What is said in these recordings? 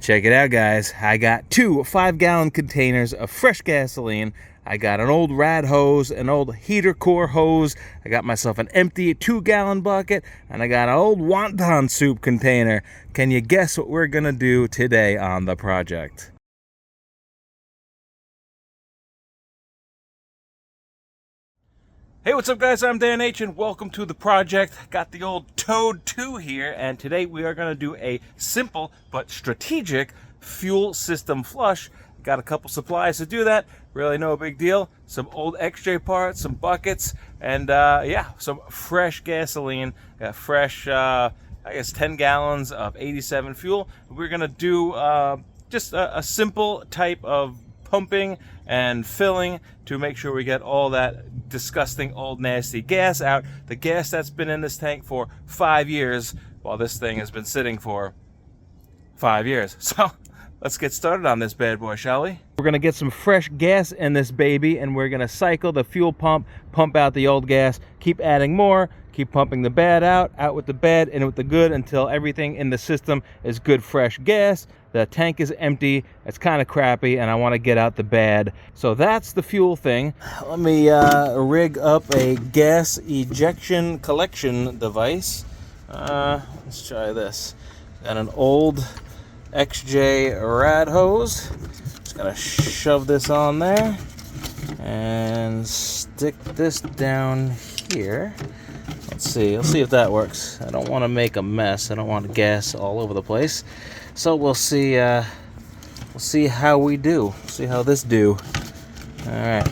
Check it out, guys. I got 2 5-gallon containers of fresh gasoline. I got an old rad hose, an old heater core hose. I got myself an empty 2-gallon bucket, and I got an old wonton soup container. Can you guess what we're gonna do today on the project? Hey, what's up, guys? I'm Dan H, and welcome to the project. Got the old Toad 2 here, and today we are going to do a simple but strategic fuel system flush. Got a couple supplies to do that. Really no big deal. Some old XJ parts, some buckets, and yeah, some fresh gasoline. Got fresh, I guess 10 gallons of 87 fuel. We're going to do just a simple type of pumping and filling to make sure we get all that disgusting old nasty gas out. The gas that's been in this tank for 5 years, while this thing has been sitting for 5 years. So let's get started on this bad boy, shall we? We're gonna get some fresh gas in this baby, and we're gonna cycle the fuel pump, pump out the old gas, keep adding more, keep pumping the bad out with the bad, in with the good, until everything in the system is good fresh gas. The tank is empty, it's kind of crappy, and I want to get out the bad. So that's the fuel thing. Let me rig up a gas ejection collection device. Let's try this. Got an old XJ rad hose. Just gonna shove this on there and stick this down here. Let's see if that works. I don't want to make a mess. I don't want gas all over the place. So we'll see how we do. See how this do. All right,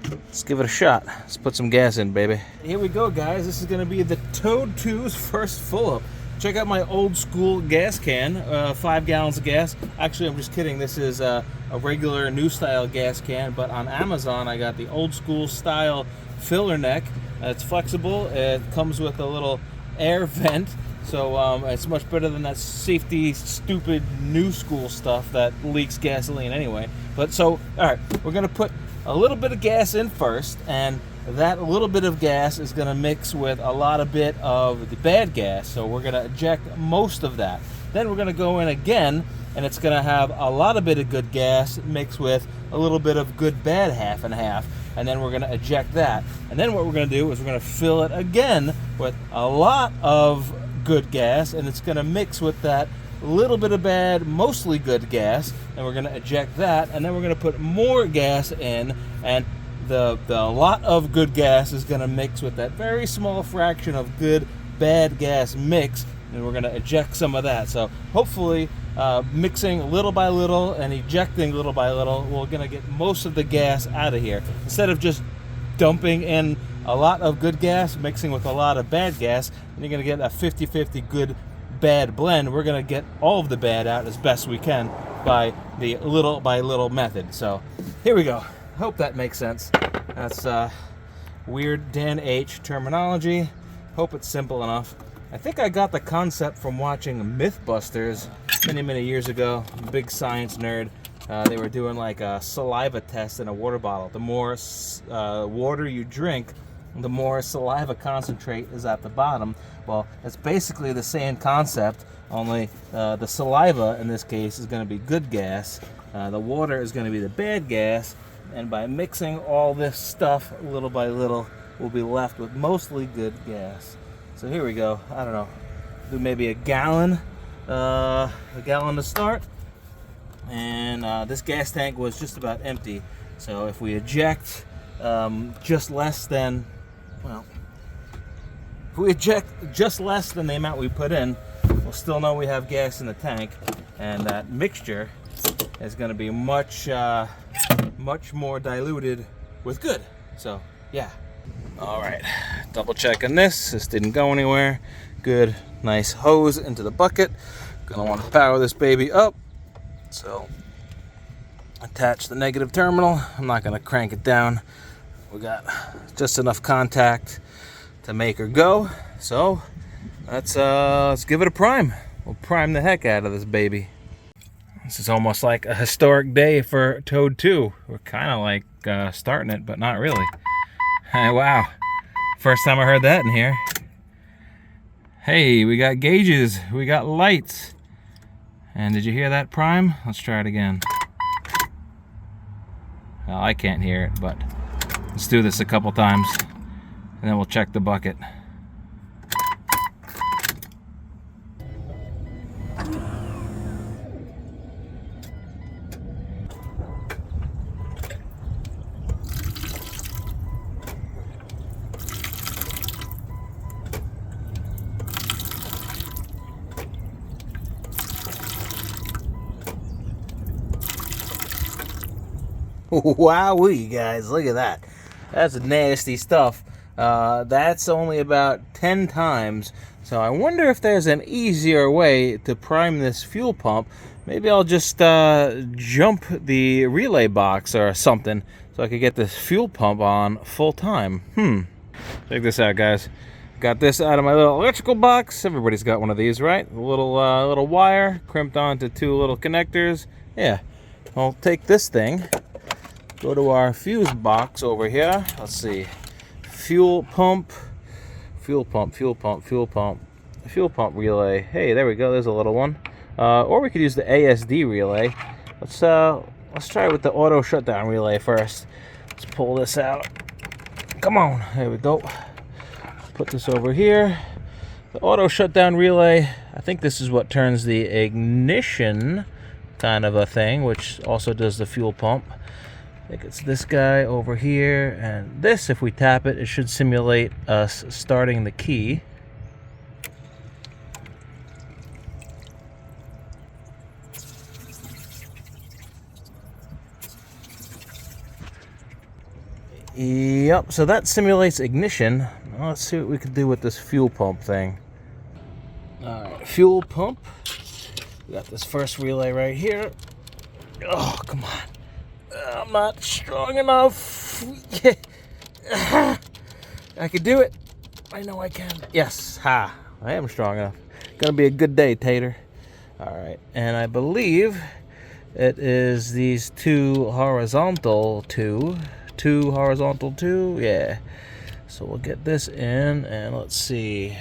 let's give it a shot. Let's put some gas in, baby. Here we go, guys. This is gonna be the Toad 2's first full up. Check out my old school gas can, 5 gallons of gas. Actually, I'm just kidding. This is a regular new style gas can, but on Amazon I got the old school style filler neck. It's flexible. It comes with a little air vent. So it's much better than that safety, stupid, new school stuff that leaks gasoline anyway. But so, all right, we're gonna put a little bit of gas in first, and that little bit of gas is gonna mix with a lot of bit of the bad gas. So we're gonna eject most of that. Then we're gonna go in again, and it's gonna have a lot of bit of good gas mixed with a little bit of good bad, half and half. And then we're gonna eject that. And then what we're gonna do is we're gonna fill it again with a lot of good gas, and it's going to mix with that little bit of bad, mostly good gas, and we're going to eject that, and then we're going to put more gas in, and the lot of good gas is going to mix with that very small fraction of good bad gas mix, and we're going to eject some of that. So hopefully mixing little by little and ejecting little by little, we're going to get most of the gas out of here, instead of just dumping in a lot of good gas mixing with a lot of bad gas, and you're going to get a 50-50 good bad blend. We're going to get all of the bad out as best we can by the little by little method. So here we go. Hope that makes sense. That's weird Dan H terminology. Hope it's simple enough. I think I got the concept from watching Mythbusters many years ago. I'm a big science nerd. They were doing like a saliva test in a water bottle. The more water you drink, the more saliva concentrate is at the bottom. Well, it's basically the same concept, only the saliva in this case is going to be good gas. The water is going to be the bad gas, and by mixing all this stuff little by little, we'll be left with mostly good gas. So here we go. I don't know, do maybe a gallon to start. And this gas tank was just about empty. So if we eject just less than, well, if we eject just less than the amount we put in, we'll still know we have gas in the tank, and that mixture is going to be much more diluted with good. So yeah. All right, double checking this. This didn't go anywhere. Good, nice hose into the bucket. Gonna want to power this baby up. So attach the negative terminal. I'm not going to crank it down. We got just enough contact to make her go. So let's give it a prime. We'll prime the heck out of this baby. This is almost like a historic day for Toad 2. We're kind of like starting it, but not really. Hey, wow. First time I heard that in here. Hey, we got gauges. We got lights. And did you hear that prime? Let's try it again. Well, I can't hear it, but let's do this a couple times, and then we'll check the bucket. Wowee, guys, look at that. That's nasty stuff. That's only about 10 times. So I wonder if there's an easier way to prime this fuel pump. Maybe I'll just jump the relay box or something so I could get this fuel pump on full time. Check this out, guys. Got this out of my little electrical box. Everybody's got one of these, right? A little wire crimped onto 2 little connectors. Yeah, I'll take this thing. Go to our fuse box over here. Let's see. Fuel pump relay. Hey, there we go. There's a little one. Or we could use the ASD relay. Let's try it with the auto shutdown relay first. Let's pull this out. Come on. There we go. Put this over here. The auto shutdown relay. I think this is what turns the ignition kind of a thing, which also does the fuel pump. I think it's this guy over here, and this, if we tap it, it should simulate us starting the key. Yep, so that simulates ignition. Now let's see what we can do with this fuel pump thing. Alright, fuel pump. We got this first relay right here. Oh, come on. I'm not strong enough. I can do it. I know I can. Yes. Ha. I am strong enough. Gonna be a good day, Tater. Alright. And I believe it is these 2 horizontal 2. 2 horizontal 2. Yeah. So we'll get this in and let's see.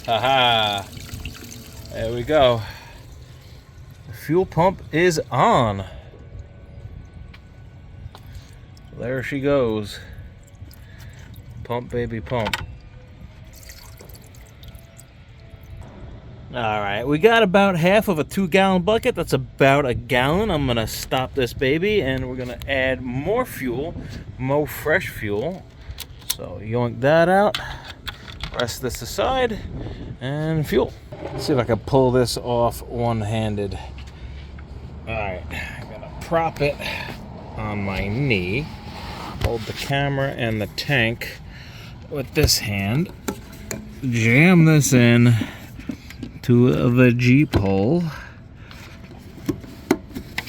Haha. There we go. Fuel pump is on. There she goes. Pump, baby, pump. Alright, we got about half of a 2-gallon bucket. That's about a gallon. I'm going to stop this baby and we're going to add more fuel, more fresh fuel. So yoink that out, rest this aside, and fuel. Let's see if I can pull this off one-handed. Alright, I'm gonna prop it on my knee, hold the camera and the tank with this hand, jam this in to the Jeep hole.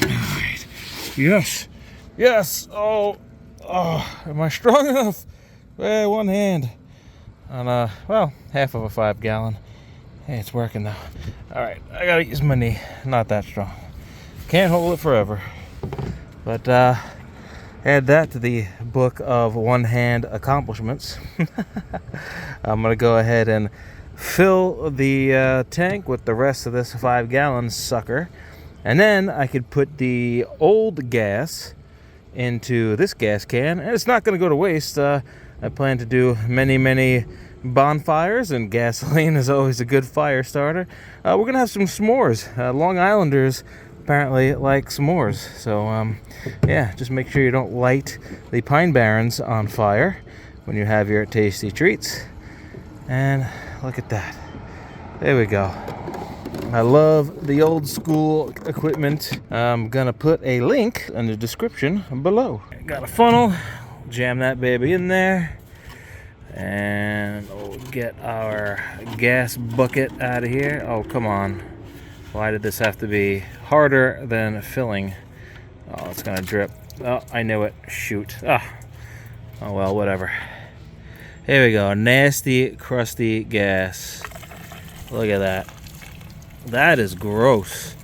Alright, yes, yes, oh, am I strong enough? One hand on well, half of a 5-gallon. Hey, it's working now. Alright, I gotta use my knee, not that strong. Can't hold it forever, but add that to the book of one-hand accomplishments. I'm gonna go ahead and fill the tank with the rest of this 5-gallon sucker, and then I could put the old gas into this gas can, and it's not gonna go to waste. I plan to do many bonfires, and gasoline is always a good fire starter. We're gonna have some s'mores. Long Islanders apparently like s'mores, so yeah, just make sure you don't light the Pine Barrens on fire when you have your tasty treats. And look at that, there we go. I love the old school equipment. I'm gonna put a link in the description below. Got a funnel, jam that baby in there, and we'll get our gas bucket out of here. Oh, come on. Why did this have to be harder than filling? Oh, it's gonna drip. Oh, I knew it. Shoot. Oh well, whatever. Here we go. Nasty, crusty gas. Look at that. That is gross.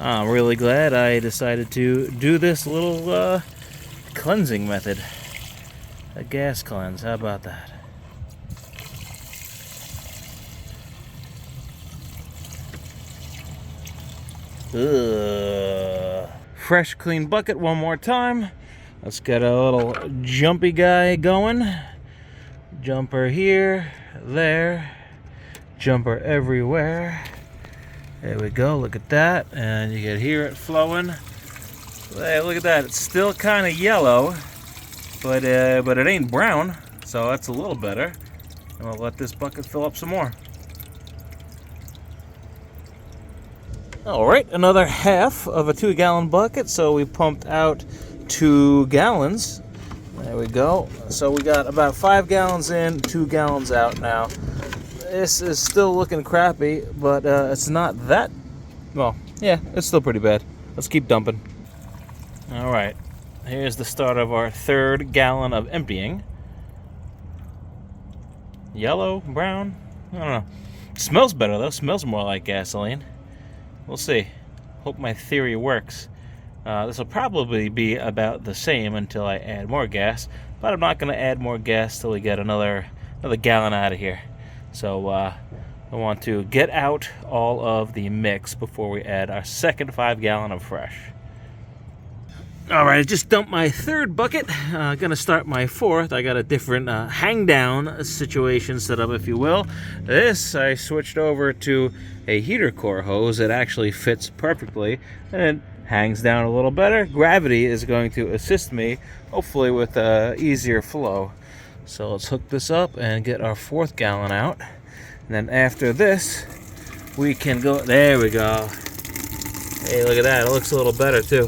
I'm really glad I decided to do this little cleansing method. A gas cleanse. How about that? Ugh. Fresh, clean bucket one more time. Let's get a little jumpy guy going. Jumper here, there, jumper everywhere. There we go, look at that. And you can hear it flowing. Hey, look at that, it's still kind of yellow, but it ain't brown, so that's a little better. And we'll let this bucket fill up some more. All right, another half of a 2-gallon bucket, so we pumped out 2 gallons. There we go. So we got about 5 gallons in, 2 gallons out now. This is still looking crappy, but it's not that, well, yeah, it's still pretty bad. Let's keep dumping. All right, here's the start of our 3rd gallon of emptying. Yellow, brown, I don't know. Smells better though, smells more like gasoline. We'll see. Hope my theory works. This will probably be about the same until I add more gas, but I'm not going to add more gas till we get another gallon out of here. So I want to get out all of the mix before we add our second 5-gallon of fresh. All right, I just dumped my 3rd bucket. Gonna start my 4th. I got a different hang down situation set up, if you will. This I switched over to a heater core hose that actually fits perfectly and hangs down a little better. Gravity is going to assist me, hopefully with easier flow. So let's hook this up and get our 4th gallon out. And then after this, we can go, there we go. Hey, look at that, it looks a little better too.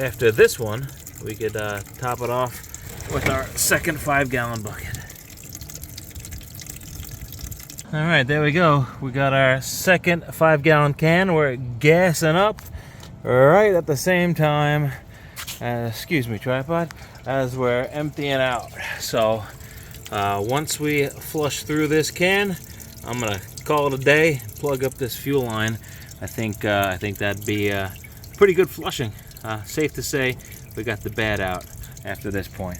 After this one, we could top it off with our second 5-gallon bucket. All right, there we go. We got our second 5-gallon can. We're gassing up right at the same time, excuse me, tripod, as we're emptying out. So once we flush through this can, I'm gonna call it a day, plug up this fuel line. I think that'd be pretty good flushing. Safe to say we got the bad out after this point.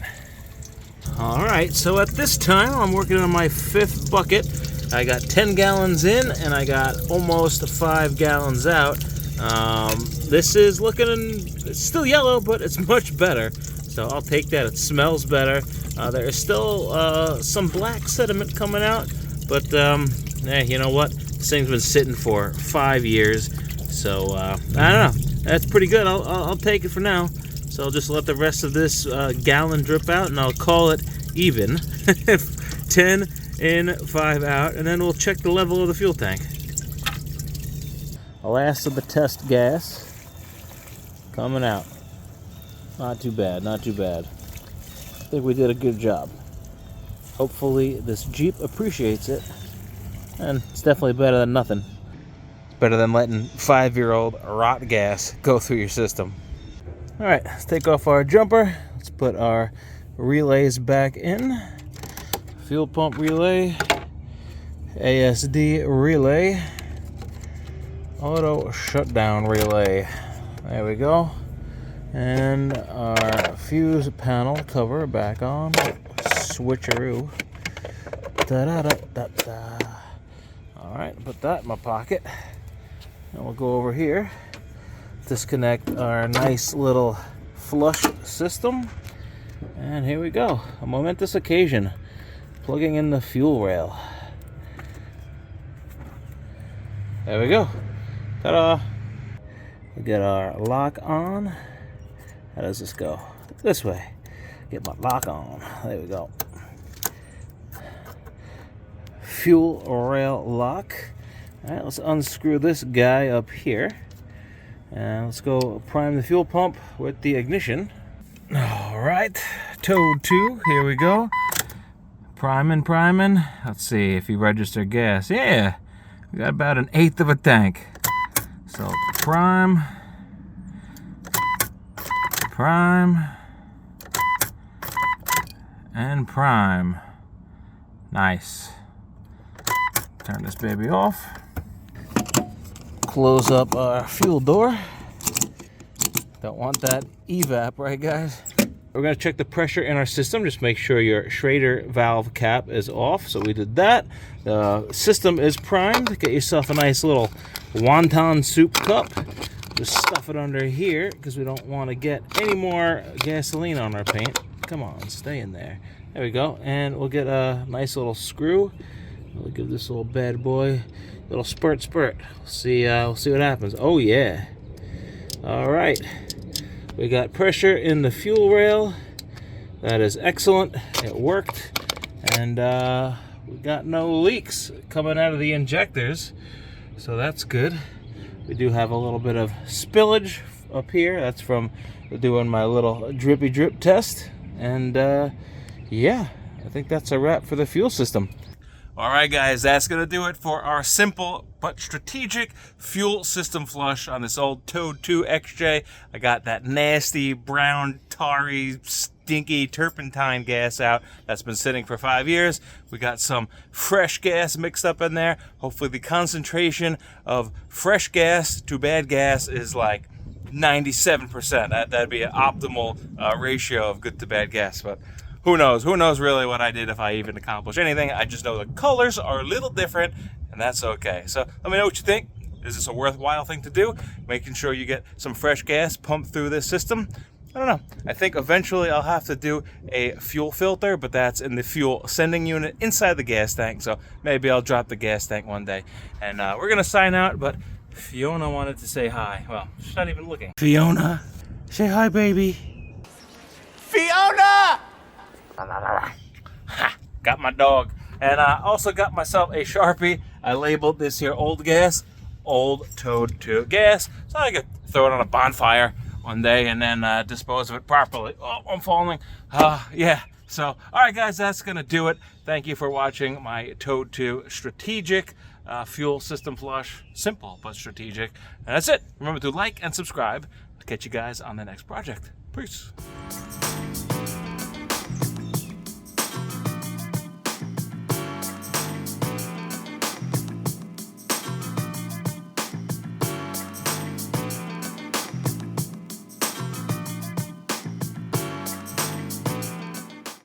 All right, so at this time I'm working on my 5th bucket. I got 10 gallons in and I got almost 5 gallons out. This is looking, it's still yellow, but it's much better. So I'll take that. It smells better. There is still some black sediment coming out, but hey, you know what? This thing's been sitting for 5 years, so I don't know. That's pretty good. I'll take it for now. So I'll just let the rest of this gallon drip out, and I'll call it even. 10 in, 5 out, and then we'll check the level of the fuel tank. The last of the test gas coming out. Not too bad, not too bad. I think we did a good job. Hopefully this Jeep appreciates it, and it's definitely better than nothing. It's better than letting 5-year-old rot gas go through your system. All right, let's take off our jumper. Let's put our relays back in. Fuel pump relay, ASD relay, auto shutdown relay. There we go. And our fuse panel cover back on. Switcheroo. Da-da-da-da-da. All right, put that in my pocket. And we'll go over here. Disconnect our nice little flush system. And here we go. A momentous occasion. Plugging in the fuel rail. There we go. Ta-da! We get our lock on. How does this go? This way. Get my lock on. There we go. Fuel rail lock. All right, let's unscrew this guy up here. And let's go prime the fuel pump with the ignition. All right, Toad 2, here we go. Priming. Let's see if you register gas. Yeah, we got about 1/8 of a tank. So prime, and prime. Nice. Turn this baby off. Close up our fuel door. Don't want that evap, right guys? We're going to check the pressure in our system. Just make sure your Schrader valve cap is off. So we did that. The system is primed. Get yourself a nice little wonton soup cup. Just stuff it under here because we don't want to get any more gasoline on our paint. Come on, stay in there. There we go. And we'll get a nice little screw. We'll give this little bad boy a little spurt. We'll see what happens. Oh yeah. All right. We got pressure in the fuel rail. That is excellent. It worked. And we got no leaks coming out of the injectors. So that's good. We do have a little bit of spillage up here. That's from doing my little drippy drip test. And yeah, I think that's a wrap for the fuel system. All right, guys, that's going to do it for our simple but strategic fuel system flush on this old Toad 2 XJ. I got that nasty, brown, tarry, stinky turpentine gas out that's been sitting for 5 years. We got some fresh gas mixed up in there. Hopefully the concentration of fresh gas to bad gas is like 97%. That'd be an optimal ratio of good to bad gas, but who knows? Who knows really what I did, if I even accomplished anything. I just know the colors are a little different, and that's okay. So let me know what you think. Is this a worthwhile thing to do? Making sure you get some fresh gas pumped through this system. I don't know. I think eventually I'll have to do a fuel filter, but that's in the fuel sending unit inside the gas tank. So maybe I'll drop the gas tank one day. And we're going to sign out, but Fiona wanted to say hi. Well, she's not even looking. Fiona, say hi, baby. Fiona! Ha, got my dog. And I also got myself a Sharpie. I labeled this here old gas, old Toad 2 gas, so I could throw it on a bonfire one day and then dispose of it properly. Oh, I'm falling. Yeah. So, all right, guys, that's going to do it. Thank you for watching my Toad 2 strategic fuel system flush. Simple, but strategic. And that's it. Remember to like and subscribe. I'll catch you guys on the next project. Peace.